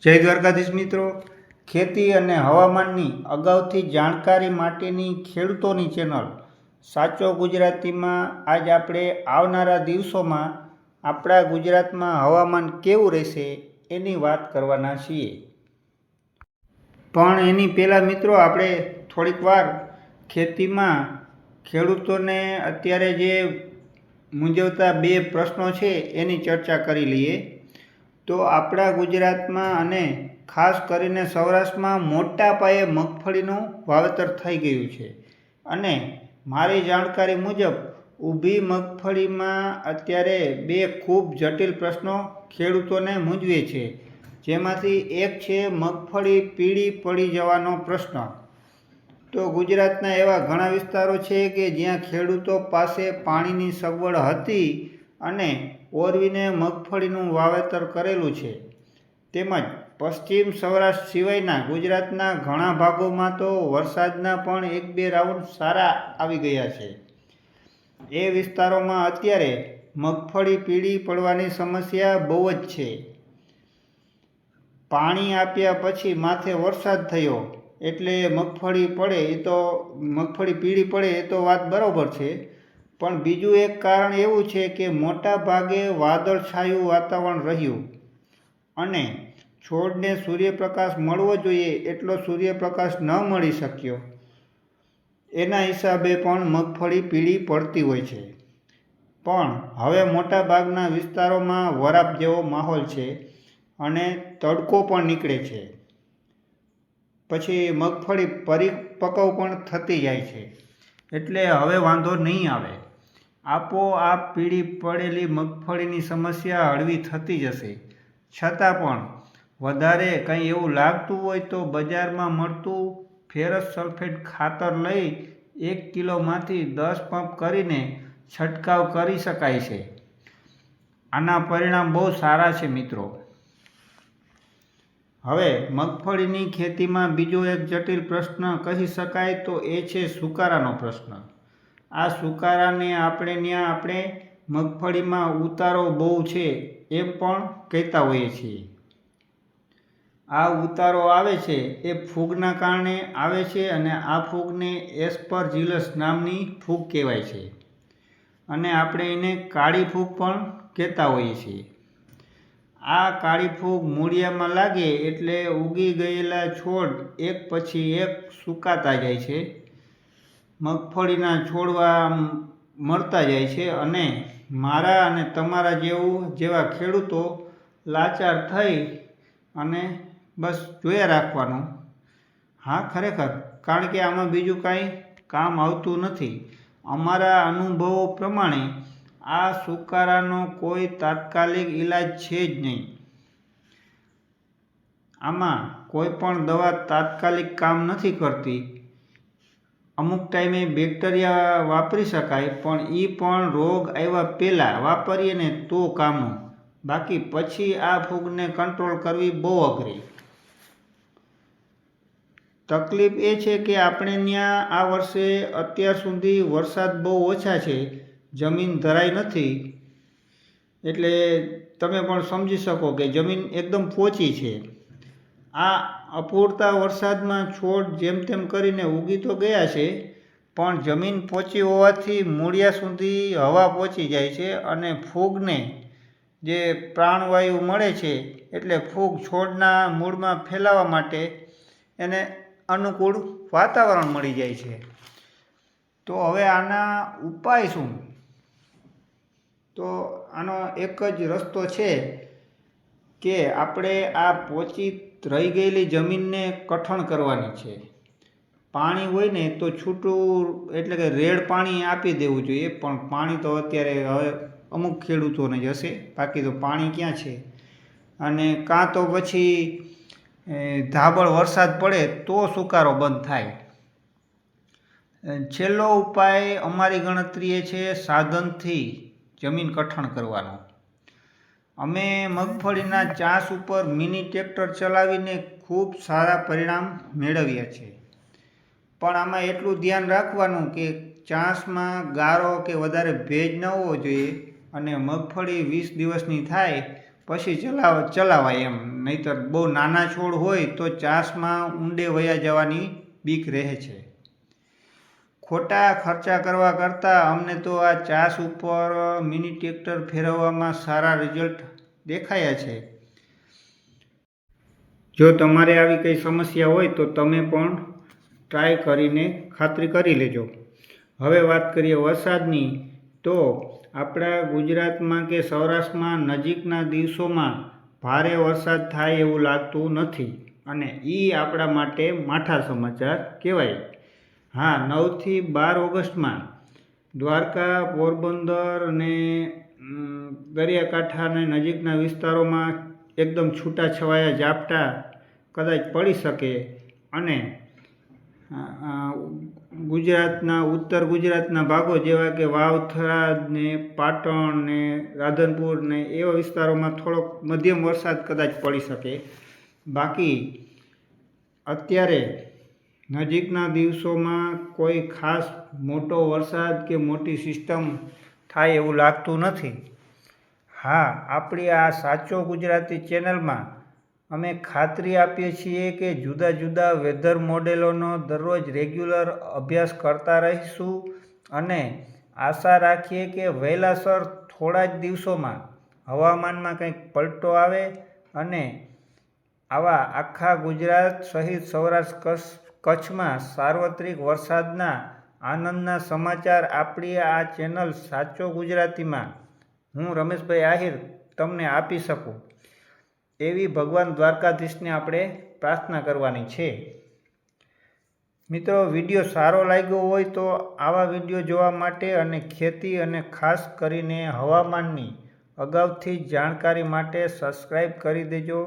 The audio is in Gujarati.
જય દ્વારકાધીશ મિત્રો, ખેતી અને હવામાનની અગાઉથી જાણકારી માટેની ખેડૂતોની ચેનલ સાચો ગુજરાતીમાં આજ આપણે આવનારા દિવસોમાં આપણા ગુજરાતમાં હવામાન કેવું રહેશે એની વાત કરવાના છીએ। પણ એની પહેલાં મિત્રો આપણે થોડીક વાર ખેતીમાં ખેડૂતોને અત્યારે જે મૂંઝવતા બે પ્રશ્નો છે એની ચર્ચા કરી લઈએ। તો આપણા ગુજરાતમાં અને ખાસ કરીને સૌરાષ્ટ્રમાં મોટા પાયે મગફળીનું વાવેતર થઈ ગયું છે અને મારી જાણકારી મુજબ ઊભી મગફળીમાં અત્યારે બે ખૂબ જટિલ પ્રશ્નો ખેડૂતોને મૂંઝવે છે, જેમાંથી એક છે મગફળી પીળી પડી જવાનો પ્રશ્ન। તો ગુજરાતના એવા ઘણા વિસ્તારો છે કે જ્યાં ખેડૂતો પાસે પાણીની સગવડ હતી અને ઓરવીને મગફળીનું વાવેતર કરેલું છે, તેમજ પશ્ચિમ સૌરાષ્ટ્ર સિવાયના ગુજરાતના ઘણા ભાગોમાં તો વરસાદના પણ એક બે રાઉન્ડ સારા આવી ગયા છે। એ વિસ્તારોમાં અત્યારે મગફળી પીળી પડવાની સમસ્યા બહુ જ છે। પાણી આપ્યા પછી માથે વરસાદ થયો એટલે મગફળી પીળી પડે એ તો વાત બરાબર છે, પણ બીજું એક કારણ એવું છે કે મોટા ભાગે વાદળછાયું વાતાવરણ રહ્યું અને છોડને સૂર્યપ્રકાશ મળવો જોઈએ એટલો સૂર્યપ્રકાશ ન મળી શક્યો, એના હિસાબે પણ મગફળી પીળી પડતી હોય છે। પણ હવે મોટા ભાગના વિસ્તારોમાં વરાપ જેવો માહોલ છે અને તડકો પણ નીકળે છે, પછી મગફળી પરિપક્વ પણ થતી જાય છે, એટલે હવે વાંધો નહીં આવે। આપોઆપ પીળી પડેલી મગફળીની સમસ્યા હળવી થતી જશે। છતાં પણ વધારે કંઈ એવું લાગતું હોય તો બજારમાં મળતું ફેરસ સલ્ફેટ ખાતર લઈ 1 કિલોમાંથી 10 પંપ કરીને છંટકાવ કરી શકાય છે। આના પરિણામ બહુ સારા છે મિત્રો। હવે મગફળીની ખેતીમાં બીજો એક જટિલ પ્રશ્ન કહી શકાય તો એ છે સુકારાનો પ્રશ્ન। આ સુકારાને આપણે મગફળીમાં ઉતારો બહુ છે એમ પણ કહેતા હોઈએ છીએ। આ ઉતારો આવે છે એ ફૂગના કારણે આવે છે અને આ ફૂગને એસ્પરજીલસ નામની ફૂગ કહેવાય છે અને આપણે એને કાળી ફૂગ પણ કહેતા હોઈએ છીએ। આ કાળી ફૂગ મૂળિયામાં લાગે એટલે ઉગી ગયેલા છોડ એક પછી એક સુકાતા જાય છે, મગફળીના છોડવા મળતા જાય છે અને મારા અને તમારા જેવા ખેડૂતો લાચાર થઈ અને બસ જોયા રાખવાનું। હા, ખરેખર, કારણ કે આમાં બીજું કાંઈ કામ આવતું નથી। અમારા અનુભવો પ્રમાણે આ સુકારાનો કોઈ તાત્કાલિક ઈલાજ છે જ નહીં। આમાં કોઈ પણ દવા તાત્કાલિક કામ નથી કરતી। અમુક ટાઈમે બેક્ટેરિયા વાપરી શકાય, પણ એ પણ રોગ આવ્યા પહેલાં વાપરીએ ને તો કામનું, બાકી પછી આ ફૂગને કંટ્રોલ કરવી બહુ અઘરી। તકલીફ એ છે કે આપણે ત્યાં આ વર્ષે અત્યાર સુધી વરસાદ બહુ ઓછા છે, જમીન ધરાઈ નથી, એટલે તમે પણ સમજી શકો કે જમીન એકદમ પોચી છે। આ અપૂરતા વરસાદમાં છોડ જેમ તેમ કરીને ઉગી તો ગયા છે, પણ જમીન પોચી હોવાથી મૂળિયા સુધી હવા પહોંચી જાય છે અને ફૂગને જે પ્રાણવાયુ મળે છે એટલે ફૂગ છોડના મૂળમાં ફેલાવા માટે એને અનુકૂળ વાતાવરણ મળી જાય છે। તો હવે આના ઉપાય શું? તો આનો એક જ રસ્તો છે કે આપણે આ પોચી રહી ગયેલી જમીનને કઠણ કરવાની છે। પાણી હોય ને તો છૂટું એટલે કે રેડ પાણી આપી દેવું જોઈએ, પણ પાણી તો અત્યારે હવે અમુક ખેડૂતોને જ હશે, બાકી તો પાણી ક્યાં છે? અને કાં તો પછી ધાબળ વરસાદ પડે તો સુકારો બંધ થાય। છેલ્લો ઉપાય અમારી ગણતરીએ છે સાધનથી જમીન કઠણ કરવાનો। અમે મગફળીના ચાસ ઉપર મિની ટ્રેક્ટર ચલાવીને ખૂબ સારા પરિણામ મેળવ્યા છે, પણ આમાં એટલું ધ્યાન રાખવાનું કે ચાસમાં ગારો કે વધારે ભેજ ન હોવો જોઈએ અને મગફળી 20 દિવસની થાય પછી ચલાવાય એમ, નહીંતર બહુ નાના છોડ હોય તો ચાસમાં ઊંડે વયા જવાની બીક રહે છે. ખોટા ખર્ચા કરવા કરતાં અમને તો આ ચાસ ઉપર મિની ટ્રેક્ટર ફેરવવામાં સારા રિઝલ્ટ દેખાયા છે. જો તમારે આવી કંઈ સમસ્યા હોય તો તમે પણ ટ્રાય કરીને ખાતરી કરી લેજો. હવે વાત કરીએ વરસાદની, તો આપણા ગુજરાતમાં કે સૌરાષ્ટ્રમાં નજીકના દિવસોમાં ભારે વરસાદ થાય એવું લાગતું નથી અને એ આપણા માટે માઠા સમાચાર કહેવાય. હા, 9થી 12 ઓગસ્ટમાં દ્વારકા, પોરબંદર અને દરિયાકાંઠાને નજીકના વિસ્તારોમાં એકદમ છૂટાછવાયા ઝાપટા કદાચ પડી શકે અને ગુજરાતના ઉત્તર ગુજરાતના ભાગો જેવા કે વાવથરા ને પાટણ ને રાધનપુર ને એવા વિસ્તારોમાં થોડોક મધ્યમ વરસાદ કદાચ પડી શકે. બાકી અત્યારે નજીકના દિવસોમાં કોઈ ખાસ મોટો વરસાદ કે મોટી સિસ્ટમ થાય એવું લાગતું નથી. હા, આપણી આ સાચો ગુજરાતી ચેનલમાં અમે ખાતરી આપીએ છીએ કે જુદા જુદા વેધર મોડેલોનો દરરોજ રેગ્યુલર અભ્યાસ કરતા રહીશું અને આશા રાખીએ કે વહેલાસર થોડા જ દિવસોમાં હવામાનમાં કંઈક પલટો આવે અને આવા આખા ગુજરાત સહિત સૌરાષ્ટ્ર કચ્છમાં સાર્વત્રિક વરસાદના આનંદના સમાચાર આપણી આ ચેનલ સાચો ગુજરાતીમાં હું રમેશભાઈ આહિર તમને આપી શકું એવી ભગવાન દ્વારકાધીશને આપણે પ્રાર્થના કરવાની છે. મિત્રો, વિડીયો સારો લાગ્યો હોય તો આવા વિડીયો જોવા માટે અને ખેતી અને ખાસ કરીને હવામાનની અગાઉથી જાણકારી માટે સબસ્ક્રાઈબ કરી દેજો.